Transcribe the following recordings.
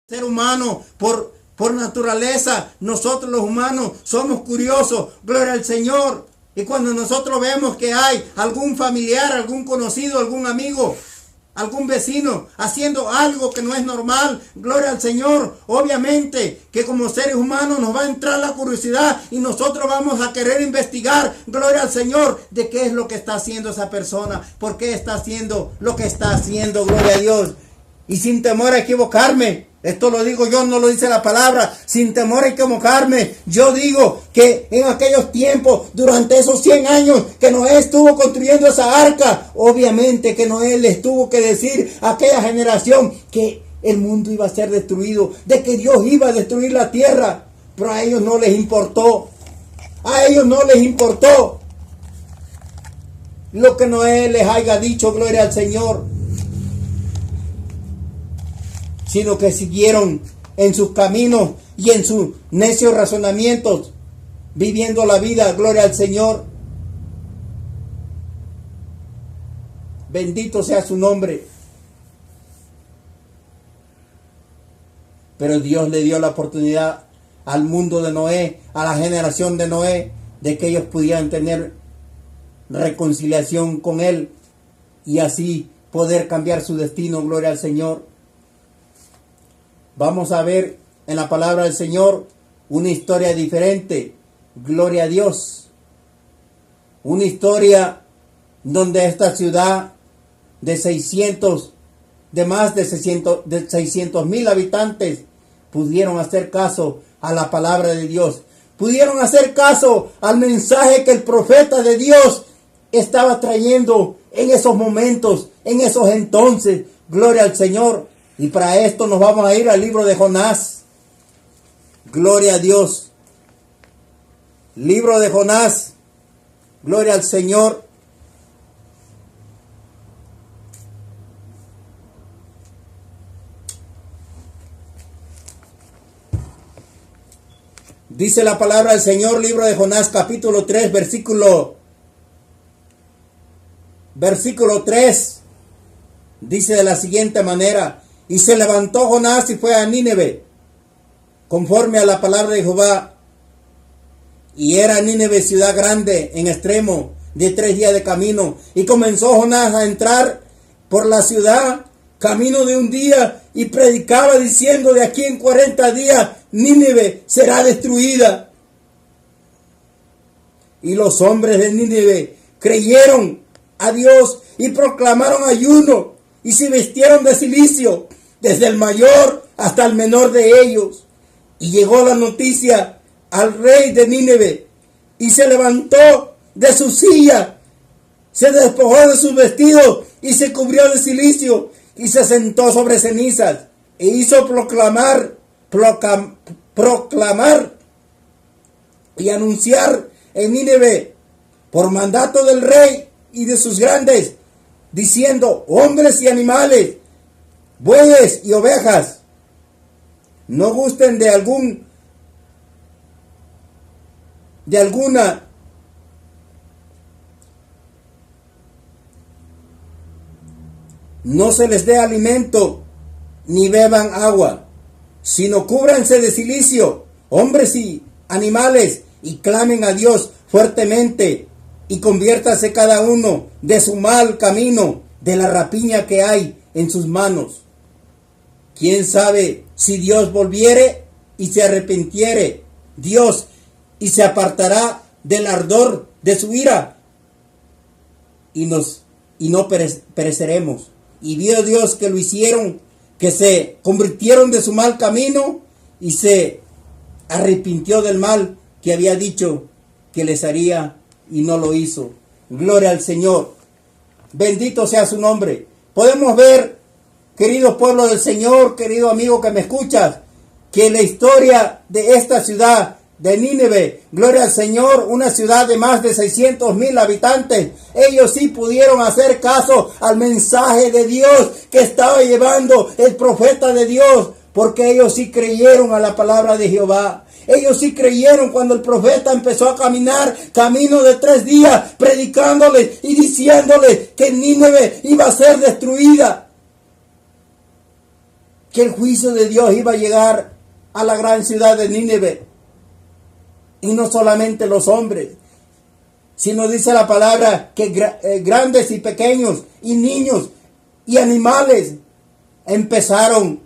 Ser humano, por naturaleza, nosotros los humanos somos curiosos, gloria al Señor. Y cuando nosotros vemos que hay algún familiar, algún conocido, algún amigo, algún vecino haciendo algo que no es normal, gloria al Señor, obviamente que como seres humanos nos va a entrar la curiosidad y nosotros vamos a querer investigar, gloria al Señor, de qué es lo que está haciendo esa persona, por qué está haciendo lo que está haciendo, gloria a Dios. Y sin temor a equivocarme, esto lo digo yo, no lo dice la palabra, sin temor a equivocarme, yo digo que en aquellos tiempos, durante esos 100 años que Noé estuvo construyendo esa arca, obviamente que Noé les tuvo que decir a aquella generación que el mundo iba a ser destruido, de que Dios iba a destruir la tierra, pero a ellos no les importó, a ellos no les importó lo que Noé les haya dicho, gloria al Señor, sino que siguieron en sus caminos y en sus necios razonamientos, viviendo la vida, gloria al Señor. Bendito sea su nombre. Pero Dios le dio la oportunidad al mundo de Noé, a la generación de Noé, de que ellos pudieran tener reconciliación con Él y así poder cambiar su destino, gloria al Señor. Vamos a ver en la palabra del Señor una historia diferente. Gloria a Dios. Una historia donde esta ciudad de más de 600,000 habitantes pudieron hacer caso a la palabra de Dios. Pudieron hacer caso al mensaje que el profeta de Dios estaba trayendo en esos momentos, en esos entonces. Gloria al Señor. Y para esto nos vamos a ir al libro de Jonás. Gloria a Dios. Libro de Jonás. Gloria al Señor. Dice la palabra del Señor, libro de Jonás, capítulo 3, versículo 3. Dice de la siguiente manera: y se levantó Jonás y fue a Nínive, conforme a la palabra de Jehová. Y era Nínive ciudad grande en extremo, de 3 días de camino. Y comenzó Jonás a entrar por la ciudad, camino de 1 día, y predicaba diciendo: de aquí en 40 días Nínive será destruida. Y los hombres de Nínive creyeron a Dios y proclamaron ayuno y se vistieron de cilicio, desde el mayor hasta el menor de ellos. Y llegó la noticia al rey de Nínive, y se levantó de su silla, se despojó de sus vestidos y se cubrió de cilicio y se sentó sobre cenizas e hizo proclamar y anunciar en Nínive por mandato del rey y de sus grandes, diciendo: hombres y animales, bueyes y ovejas, no gusten de alguna, no se les dé alimento ni beban agua, sino cúbranse de cilicio, hombres y animales, y clamen a Dios fuertemente, y conviértase cada uno de su mal camino, de la rapiña que hay en sus manos. ¿Quién sabe si Dios volviere y se arrepintiere Dios y se apartará del ardor de su ira y no pereceremos? Y vio Dios que lo hicieron, que se convirtieron de su mal camino y se arrepintió del mal que había dicho que les haría y no lo hizo. Gloria al Señor. Bendito sea su nombre. Podemos ver, querido pueblo del Señor, querido amigo que me escuchas, que la historia de esta ciudad de Nínive, gloria al Señor, una ciudad de más de 600,000 habitantes, ellos sí pudieron hacer caso al mensaje de Dios que estaba llevando el profeta de Dios, porque ellos sí creyeron a la palabra de Jehová. Ellos sí creyeron cuando el profeta empezó a caminar camino de 3 días, predicándoles y diciéndoles que Nínive iba a ser destruida. que el juicio de Dios iba a llegar a la gran ciudad de Nínive. Y no solamente los hombres, sino dice la palabra que grandes y pequeños y niños y animales empezaron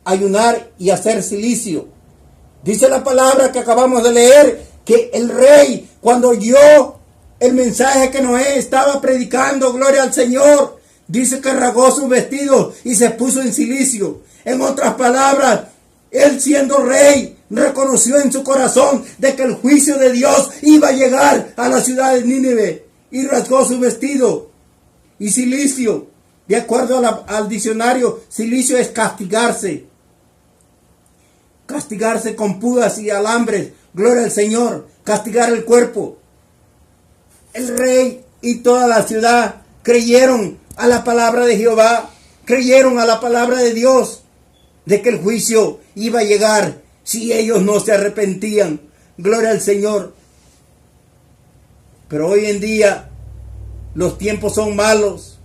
a ayunar y a hacer cilicio. Dice la palabra que acabamos de leer que el rey, cuando oyó el mensaje que Noé estaba predicando, gloria al Señor, dice que rasgó su vestido y se puso en cilicio. En otras palabras, él siendo rey, reconoció en su corazón de que el juicio de Dios iba a llegar a la ciudad de Nínive y rasgó su vestido. Y cilicio, de acuerdo al diccionario, cilicio es castigarse. Castigarse con púas y alambres, gloria al Señor, castigar el cuerpo. El rey y toda la ciudad creyeron a la palabra de Jehová, creyeron a la palabra de Dios, de que el juicio iba a llegar si ellos no se arrepentían. Gloria al Señor. Pero hoy en día los tiempos son malos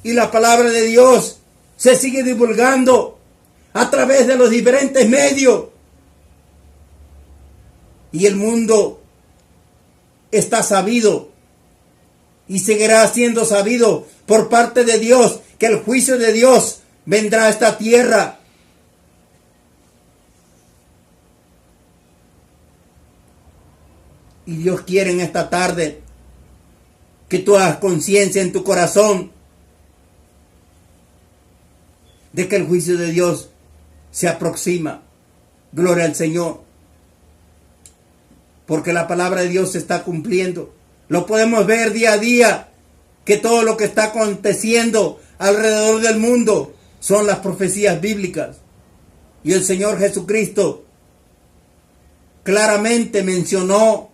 y la palabra de Dios se sigue divulgando a través de los diferentes medios. Y el mundo está sabido y seguirá siendo sabido por parte de Dios que el juicio de Dios vendrá a esta tierra. Y Dios quiere en esta tarde que tú hagas conciencia en tu corazón de que el juicio de Dios se aproxima. Gloria al Señor. Porque la palabra de Dios se está cumpliendo. Lo podemos ver día a día, que todo lo que está aconteciendo alrededor del mundo son las profecías bíblicas. Y el Señor Jesucristo claramente mencionó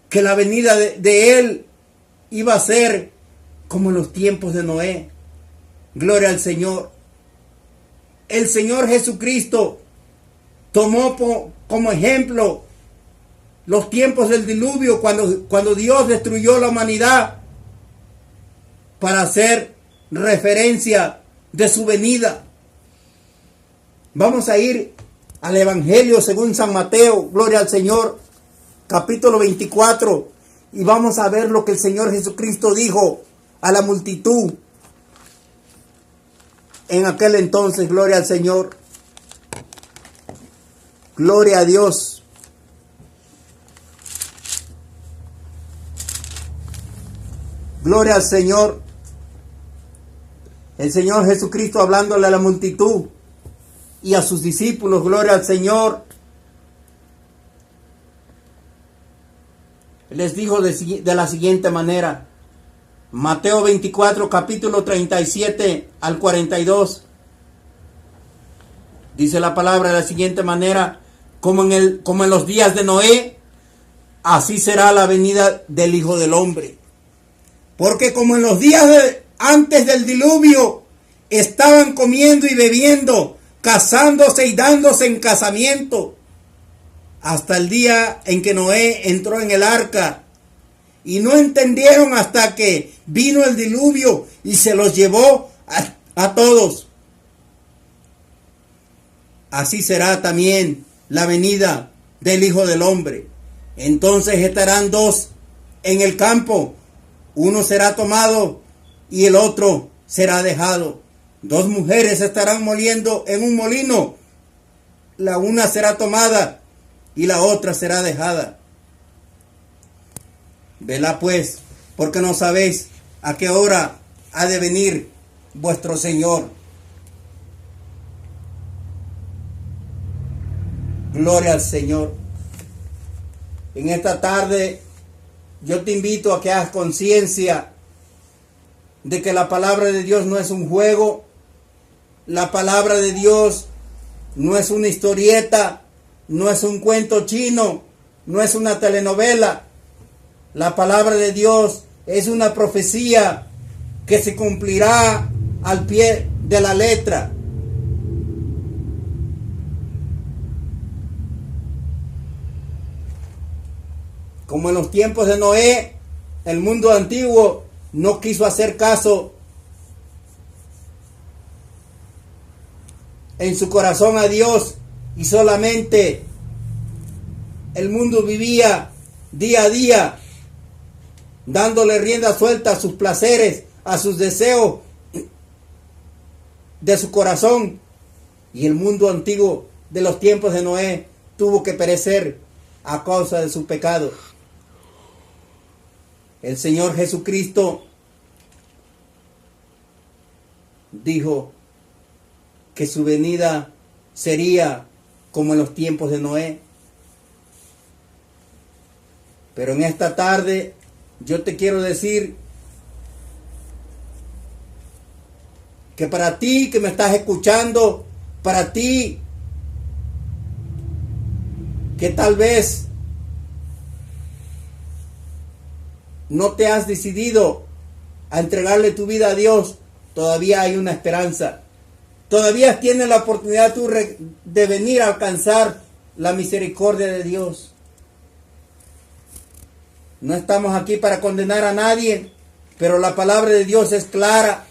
que la venida de Él iba a ser como en los tiempos de Noé. Gloria al Señor. El Señor Jesucristo tomó como ejemplo los tiempos del diluvio, cuando Dios destruyó la humanidad, para hacer referencia de su venida. Vamos a ir al Evangelio según San Mateo, gloria al Señor, capítulo 24, y vamos a ver lo que el Señor Jesucristo dijo a la multitud en aquel entonces. Gloria al Señor. Gloria a Dios. Gloria al Señor. El Señor Jesucristo hablándole a la multitud y a sus discípulos. Gloria al Señor. Les dijo de la siguiente manera. Mateo 24, capítulo 37 al 42. Dice la palabra de la siguiente manera. Como en los días de Noé, así será la venida del Hijo del Hombre. Porque como en los días antes del diluvio, estaban comiendo y bebiendo, casándose y dándose en casamiento, hasta el día en que Noé entró en el arca, y no entendieron hasta que vino el diluvio y se los llevó a todos. Así será también la venida del Hijo del Hombre. Entonces estarán dos en el campo, uno será tomado y el otro será dejado. Dos mujeres estarán moliendo en un molino, la una será tomada y la otra será dejada. Velad pues, porque no sabéis a qué hora ha de venir vuestro Señor. Gloria al Señor. En esta tarde yo te invito a que hagas conciencia de que la palabra de Dios no es un juego. La palabra de Dios no es una historieta, no es un cuento chino, no es una telenovela. La palabra de Dios es una profecía que se cumplirá al pie de la letra. Como en los tiempos de Noé, el mundo antiguo no quiso hacer caso en su corazón a Dios y solamente el mundo vivía día a día dándole rienda suelta a sus placeres, a sus deseos de su corazón. Y el mundo antiguo de los tiempos de Noé tuvo que perecer a causa de su pecado. El Señor Jesucristo dijo que su venida sería como en los tiempos de Noé. Pero en esta tarde yo te quiero decir que para ti que me estás escuchando, para ti que tal vez no te has decidido a entregarle tu vida a Dios, todavía hay una esperanza. Todavía tienes la oportunidad tú de venir a alcanzar la misericordia de Dios. No estamos aquí para condenar a nadie, pero la palabra de Dios es clara.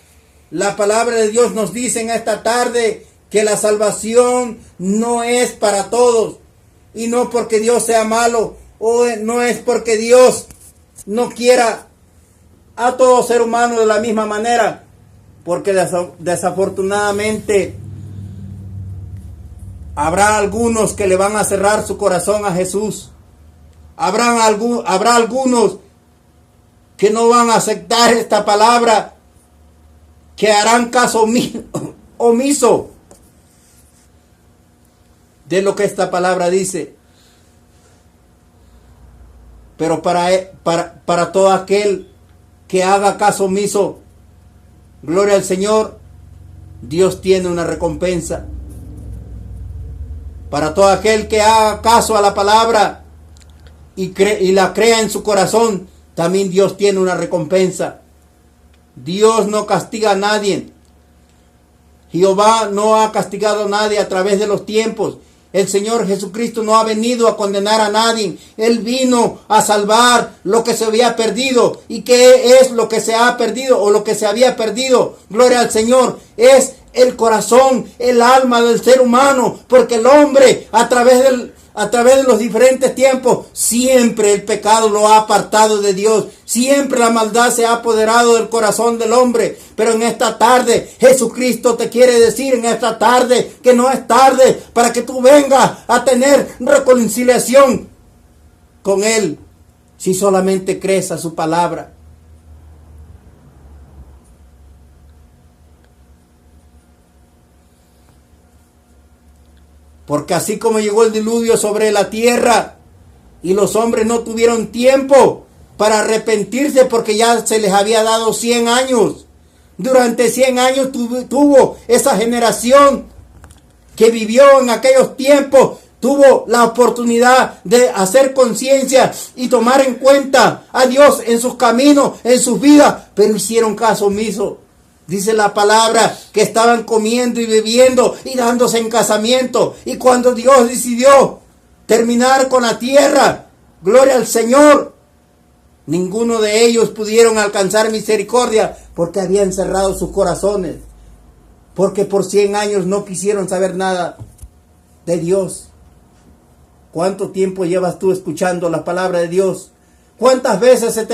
La palabra de Dios nos dice en esta tarde que la salvación no es para todos. Y no porque Dios sea malo, o no es porque Dios no quiera a todo ser humano de la misma manera, porque desafortunadamente habrá algunos que le van a cerrar su corazón a Jesús. Habrá algunos que no van a aceptar esta palabra, que harán caso omiso de lo que esta palabra dice. Pero para todo aquel que haga caso omiso, gloria al Señor, Dios tiene una recompensa. Para todo aquel que haga caso a la palabra y la crea en su corazón, también Dios tiene una recompensa. Dios no castiga a nadie. Jehová no ha castigado a nadie a través de los tiempos. El Señor Jesucristo no ha venido a condenar a nadie. Él vino a salvar lo que se había perdido. ¿Y qué es lo que se ha perdido o lo que se había perdido? Gloria al Señor. Es el corazón, el alma del ser humano. Porque el hombre, a través de los diferentes tiempos, siempre el pecado lo ha apartado de Dios. Siempre la maldad se ha apoderado del corazón del hombre. Pero en esta tarde, Jesucristo te quiere decir en esta tarde que no es tarde para que tú vengas a tener reconciliación con Él, si solamente crees a su palabra. Porque así como llegó el diluvio sobre la tierra y los hombres no tuvieron tiempo para arrepentirse porque ya se les había dado 100 años. Durante 100 años tuvo esa generación que vivió en aquellos tiempos, tuvo la oportunidad de hacer conciencia y tomar en cuenta a Dios en sus caminos, en sus vidas, pero hicieron caso omiso. Dice la palabra que estaban comiendo y bebiendo y dándose en casamiento. Y cuando Dios decidió terminar con la tierra, gloria al Señor, ninguno de ellos pudieron alcanzar misericordia porque habían cerrado sus corazones. Porque por 100 años no quisieron saber nada de Dios. ¿Cuánto tiempo llevas tú escuchando la palabra de Dios? ¿Cuántas veces se te ha